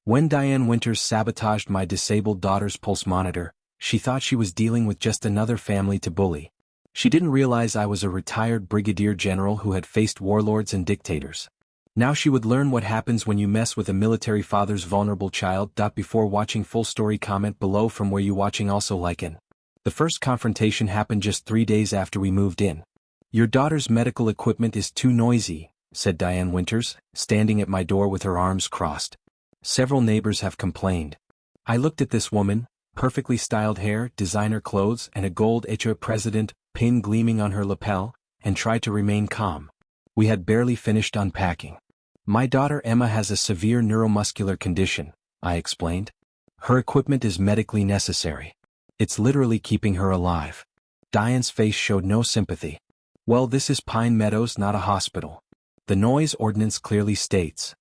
When Diane Winters sabotaged my disabled daughter's pulse monitor, she thought she was dealing with just another family to bully. She didn't realize I was a retired brigadier general who had faced warlords and dictators. Now she would learn what happens when you mess with a military father's vulnerable child. Before watching full story, comment below from where you watching. Also like in. The first confrontation happened just 3 days after we moved in. "Your daughter's medical equipment is too noisy," said Diane Winters, standing at my door with her arms crossed. "Several neighbors have complained." I looked at this woman, perfectly styled hair, designer clothes, and a gold HOA president pin gleaming on her lapel, and tried to remain calm. We had barely finished unpacking. "My daughter Emma has a severe neuromuscular condition," I explained. "Her equipment is medically necessary. It's literally keeping her alive." Diane's face showed no sympathy. "Well, this is Pine Meadows, not a hospital. The noise ordinance clearly states,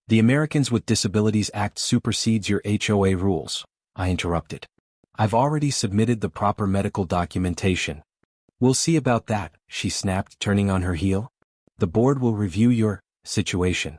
'The Americans with Disabilities Act supersedes your HOA rules,'" I interrupted. "I've already submitted the proper medical documentation." "We'll see about that," she snapped, turning on her heel. "The board will review your situation."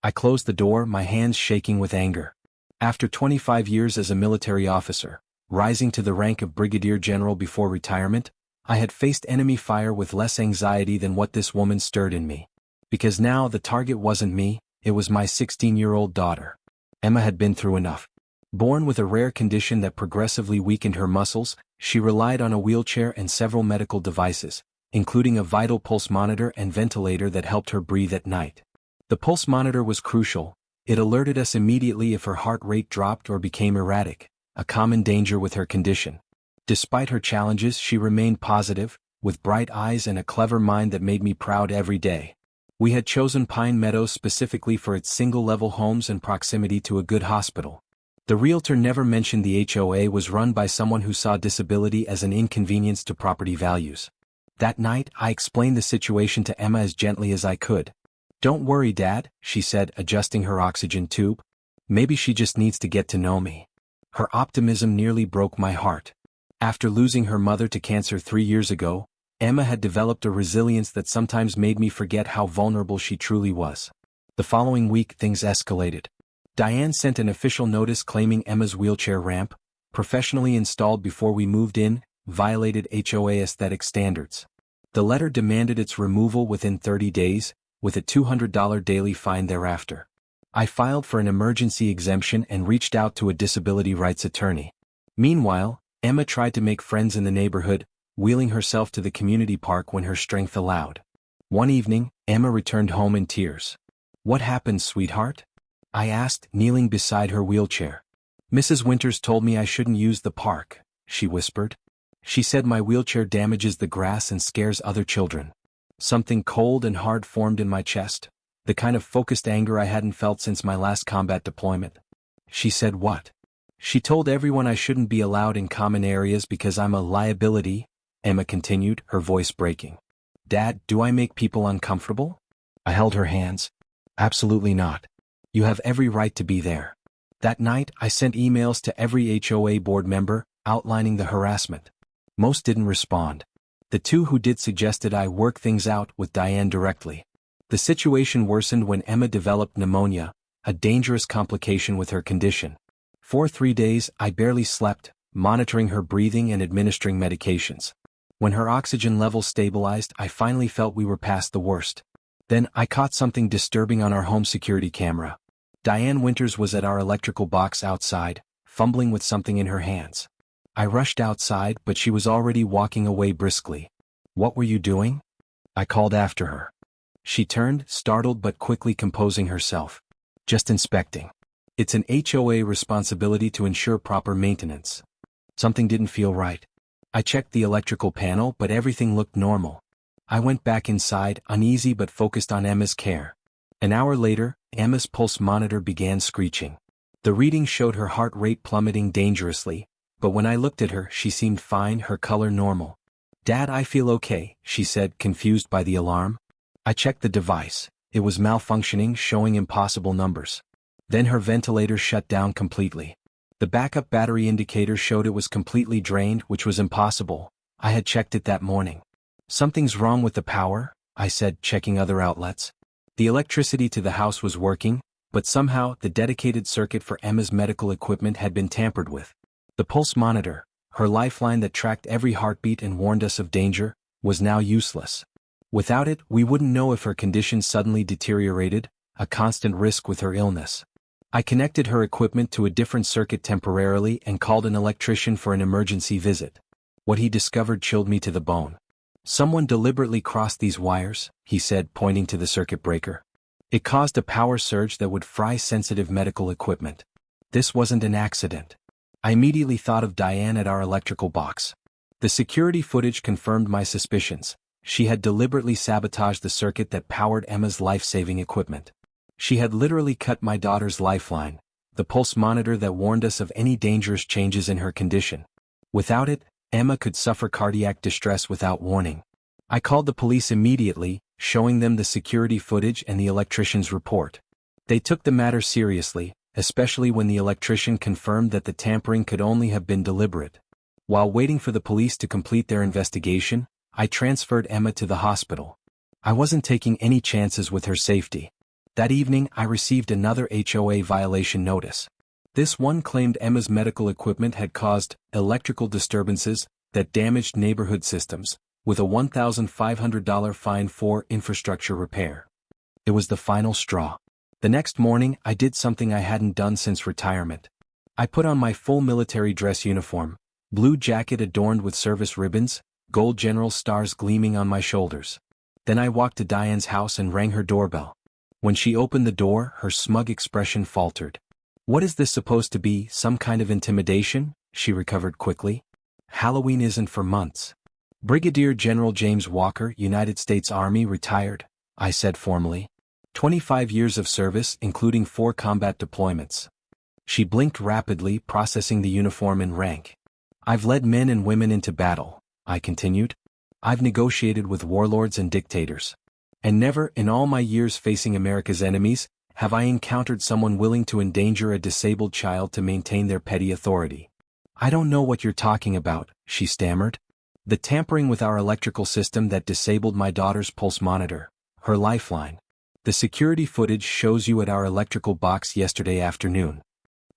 I closed the door, my hands shaking with anger. After 25 years as a military officer, rising to the rank of brigadier general before retirement, I had faced enemy fire with less anxiety than what this woman stirred in me. Because now the target wasn't me, it was my 16-year-old daughter. Emma had been through enough. Born with a rare condition that progressively weakened her muscles, she relied on a wheelchair and several medical devices, including a vital pulse monitor and ventilator that helped her breathe at night. The pulse monitor was crucial. It alerted us immediately if her heart rate dropped or became erratic, a common danger with her condition. Despite her challenges, she remained positive, with bright eyes and a clever mind that made me proud every day. We had chosen Pine Meadows specifically for its single-level homes and proximity to a good hospital. The realtor never mentioned the HOA was run by someone who saw disability as an inconvenience to property values. That night, I explained the situation to Emma as gently as I could. "Don't worry, Dad," she said, adjusting her oxygen tube. "Maybe she just needs to get to know me." Her optimism nearly broke my heart. After losing her mother to cancer 3 years ago, Emma had developed a resilience that sometimes made me forget how vulnerable she truly was. The following week, things escalated. Diane sent an official notice claiming Emma's wheelchair ramp, professionally installed before we moved in, violated HOA aesthetic standards. The letter demanded its removal within 30 days, with a $200 daily fine thereafter. I filed for an emergency exemption and reached out to a disability rights attorney. Meanwhile, Emma tried to make friends in the neighborhood, wheeling herself to the community park when her strength allowed. One evening, Emma returned home in tears. "What happened, sweetheart?" I asked, kneeling beside her wheelchair. "Mrs. Winters told me I shouldn't use the park," she whispered. "She said my wheelchair damages the grass and scares other children." Something cold and hard formed in my chest, the kind of focused anger I hadn't felt since my last combat deployment. "She said what?" "She told everyone I shouldn't be allowed in common areas because I'm a liability," Emma continued, her voice breaking. "Dad, do I make people uncomfortable?" I held her hands. "Absolutely not. You have every right to be there." That night, I sent emails to every HOA board member, outlining the harassment. Most didn't respond. The 2 who did suggested I work things out with Diane directly. The situation worsened when Emma developed pneumonia, a dangerous complication with her condition. For 3 days, I barely slept, monitoring her breathing and administering medications. When her oxygen levels stabilized, I finally felt we were past the worst. Then, I caught something disturbing on our home security camera. Diane Winters was at our electrical box outside, fumbling with something in her hands. I rushed outside, but she was already walking away briskly. "What were you doing?" I called after her. She turned, startled but quickly composing herself. "Just inspecting. It's an HOA responsibility to ensure proper maintenance." Something didn't feel right. I checked the electrical panel, but everything looked normal. I went back inside, uneasy but focused on Emma's care. An hour later, Emma's pulse monitor began screeching. The reading showed her heart rate plummeting dangerously, but when I looked at her, she seemed fine, her color normal. "Dad, I feel okay," she said, confused by the alarm. I checked the device. It was malfunctioning, showing impossible numbers. Then her ventilator shut down completely. The backup battery indicator showed it was completely drained, which was impossible. I had checked it that morning. "Something's wrong with the power," I said, checking other outlets. The electricity to the house was working, But somehow, the dedicated circuit for Emma's medical equipment had been tampered with. The pulse monitor, her lifeline that tracked every heartbeat and warned us of danger, was now useless. Without it, we wouldn't know if her condition suddenly deteriorated, a constant risk with her illness. I connected her equipment to a different circuit temporarily and called an electrician for an emergency visit. What he discovered chilled me to the bone. Someone deliberately crossed these wires, he said, pointing to the circuit breaker. It caused a power surge that would fry sensitive medical equipment. This wasn't an accident. I immediately thought of Diane at our electrical box. The security footage confirmed my suspicions. She had deliberately sabotaged the circuit that powered Emma's life-saving equipment. She had literally cut my daughter's lifeline, the pulse monitor that warned us of any dangerous changes in her condition. Without it, Emma could suffer cardiac distress without warning. I called the police immediately, showing them the security footage and the electrician's report. They took the matter seriously, especially when the electrician confirmed that the tampering could only have been deliberate. While waiting for the police to complete their investigation, I transferred Emma to the hospital. I wasn't taking any chances with her safety. That evening, I received another HOA violation notice. This one claimed Emma's medical equipment had caused electrical disturbances that damaged neighborhood systems, with a $1,500 fine for infrastructure repair. It was the final straw. The next morning, I did something I hadn't done since retirement. I put on my full military dress uniform, blue jacket adorned with service ribbons, gold general stars gleaming on my shoulders. Then I walked to Diane's house and rang her doorbell. When she opened the door, her smug expression faltered. "What is this supposed to be, some kind of intimidation?" She recovered quickly. "Halloween isn't for months." "Brigadier General James Walker, United States Army, retired," I said formally. 25 years of service, including 4 combat deployments. She blinked rapidly, processing the uniform and rank. "I've led men and women into battle," I continued. "I've negotiated with warlords and dictators. And never, in all my years facing America's enemies, have I encountered someone willing to endanger a disabled child to maintain their petty authority." "I don't know what you're talking about," she stammered. "The tampering with our electrical system that disabled my daughter's pulse monitor, her lifeline. The security footage shows you at our electrical box yesterday afternoon."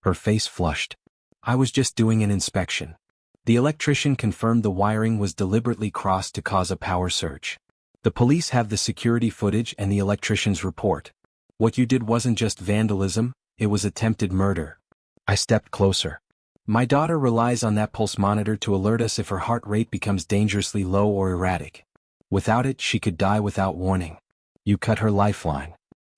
Her face flushed. "I was just doing an inspection. The electrician confirmed the wiring was deliberately crossed to cause a power surge. The police have the security footage and the electrician's report. What you did wasn't just vandalism, it was attempted murder." I stepped closer. "My daughter relies on that pulse monitor to alert us if her heart rate becomes dangerously low or erratic. Without it, she could die without warning. You cut her lifeline.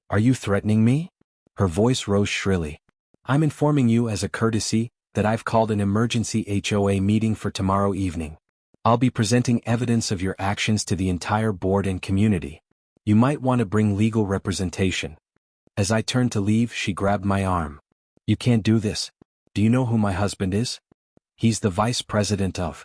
Are you threatening me?" Her voice rose shrilly. "I'm informing you as a courtesy that I've called an emergency HOA meeting for tomorrow evening. I'll be presenting evidence of your actions to the entire board and community. You might want to bring legal representation." As I turned to leave, she grabbed my arm. "You can't do this. Do you know who my husband is?" "He's the vice president of—"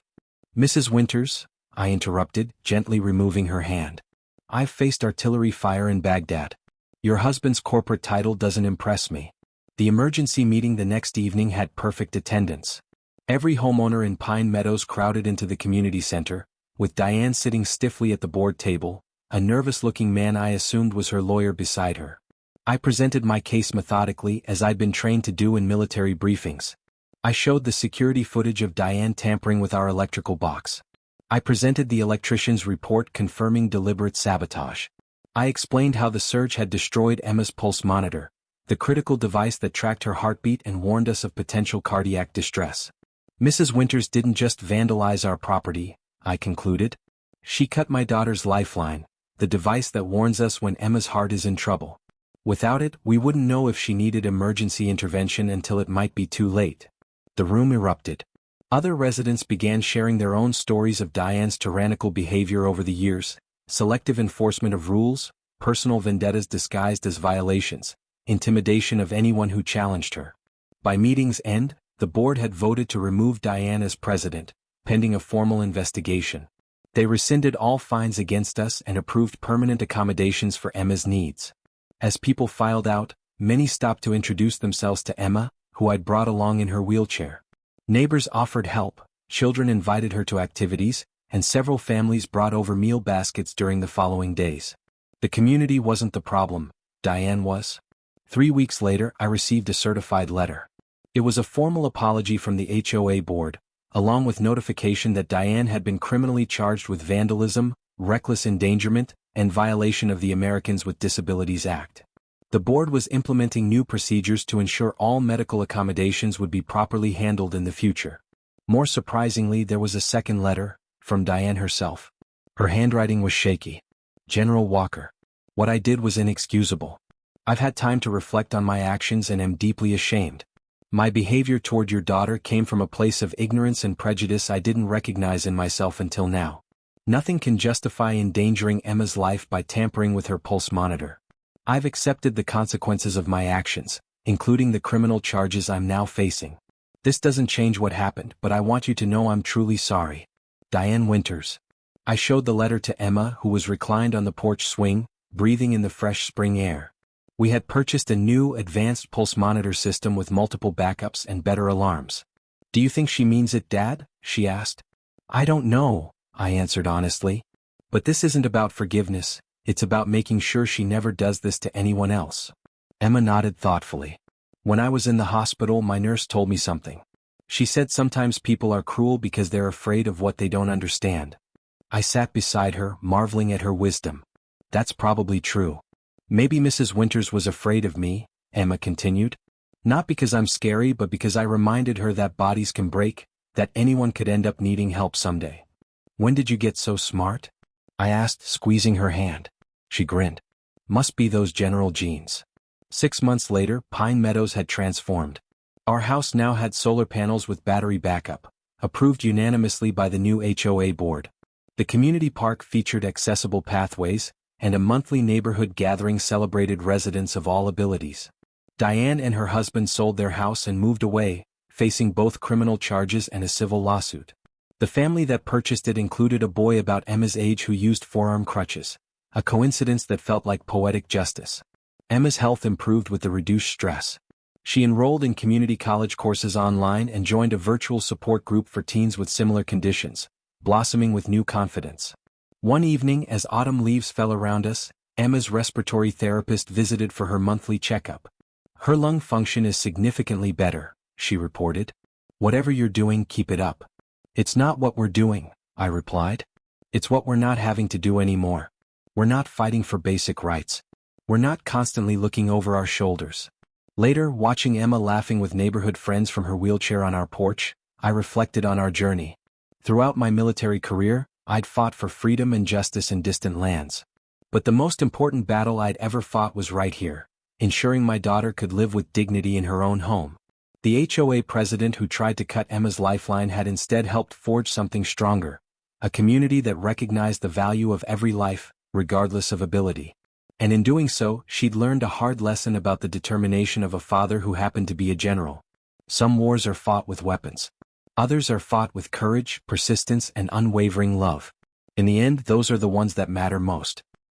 "Mrs. Winters," I interrupted, gently removing her hand. "I've faced artillery fire in Baghdad. Your husband's corporate title doesn't impress me." The emergency meeting the next evening had perfect attendance. Every homeowner in Pine Meadows crowded into the community center, with Diane sitting stiffly at the board table, a nervous-looking man I assumed was her lawyer beside her. I presented my case methodically as I'd been trained to do in military briefings. I showed the security footage of Diane tampering with our electrical box. I presented the electrician's report confirming deliberate sabotage. I explained how the surge had destroyed Emma's pulse monitor, the critical device that tracked her heartbeat and warned us of potential cardiac distress. "Mrs. Winters didn't just vandalize our property," I concluded. "She cut my daughter's lifeline, the device that warns us when Emma's heart is in trouble. Without it, we wouldn't know if she needed emergency intervention until it might be too late." The room erupted. Other residents began sharing their own stories of Diane's tyrannical behavior over the years, selective enforcement of rules, personal vendettas disguised as violations, intimidation of anyone who challenged her. By meeting's end, the board had voted to remove Diane as president, pending a formal investigation. They rescinded all fines against us and approved permanent accommodations for Emma's needs. As people filed out, many stopped to introduce themselves to Emma, who I'd brought along in her wheelchair. Neighbors offered help, children invited her to activities, and several families brought over meal baskets during the following days. The community wasn't the problem, Diane was. 3 weeks later, I received a certified letter. It was a formal apology from the HOA board, along with notification that Diane had been criminally charged with vandalism, reckless endangerment, and violation of the Americans with Disabilities Act. The board was implementing new procedures to ensure all medical accommodations would be properly handled in the future. More surprisingly, there was a second letter, from Diane herself. Her handwriting was shaky. General Walker. What I did was inexcusable. I've had time to reflect on my actions and am deeply ashamed. My behavior toward your daughter came from a place of ignorance and prejudice I didn't recognize in myself until now. Nothing can justify endangering Emma's life by tampering with her pulse monitor. I've accepted the consequences of my actions, including the criminal charges I'm now facing. This doesn't change what happened, but I want you to know I'm truly sorry. Diane Winters. I showed the letter to Emma, who was reclined on the porch swing, breathing in the fresh spring air. We had purchased a new, advanced pulse monitor system with multiple backups and better alarms. Do you think she means it, Dad? She asked. I don't know, I answered honestly. But this isn't about forgiveness, it's about making sure she never does this to anyone else. Emma nodded thoughtfully. When I was in the hospital, my nurse told me something. She said sometimes people are cruel because they're afraid of what they don't understand. I sat beside her, marveling at her wisdom. That's probably true. Maybe Mrs. Winters was afraid of me, Emma continued. Not because I'm scary, but because I reminded her that bodies can break, that anyone could end up needing help someday. When did you get so smart? I asked, squeezing her hand. She grinned. Must be those general genes. 6 months later, Pine Meadows had transformed. Our house now had solar panels with battery backup, approved unanimously by the new HOA board. The community park featured accessible pathways, and a monthly neighborhood gathering celebrated residents of all abilities. Diane and her husband sold their house and moved away, facing both criminal charges and a civil lawsuit. The family that purchased it included a boy about Emma's age who used forearm crutches, a coincidence that felt like poetic justice. Emma's health improved with the reduced stress. She enrolled in community college courses online and joined a virtual support group for teens with similar conditions, blossoming with new confidence. One evening, as autumn leaves fell around us, Emma's respiratory therapist visited for her monthly checkup. Her lung function is significantly better, she reported. Whatever you're doing, keep it up. It's not what we're doing, I replied. It's what we're not having to do anymore. We're not fighting for basic rights. We're not constantly looking over our shoulders. Later, watching Emma laughing with neighborhood friends from her wheelchair on our porch, I reflected on our journey. Throughout my military career, I'd fought for freedom and justice in distant lands. But the most important battle I'd ever fought was right here, ensuring my daughter could live with dignity in her own home. The HOA president who tried to cut Emma's lifeline had instead helped forge something stronger, a community that recognized the value of every life, regardless of ability. And in doing so, she'd learned a hard lesson about the determination of a father who happened to be a general. Some wars are fought with weapons. Others are fought with courage, persistence, and unwavering love. In the end, those are the ones that matter most.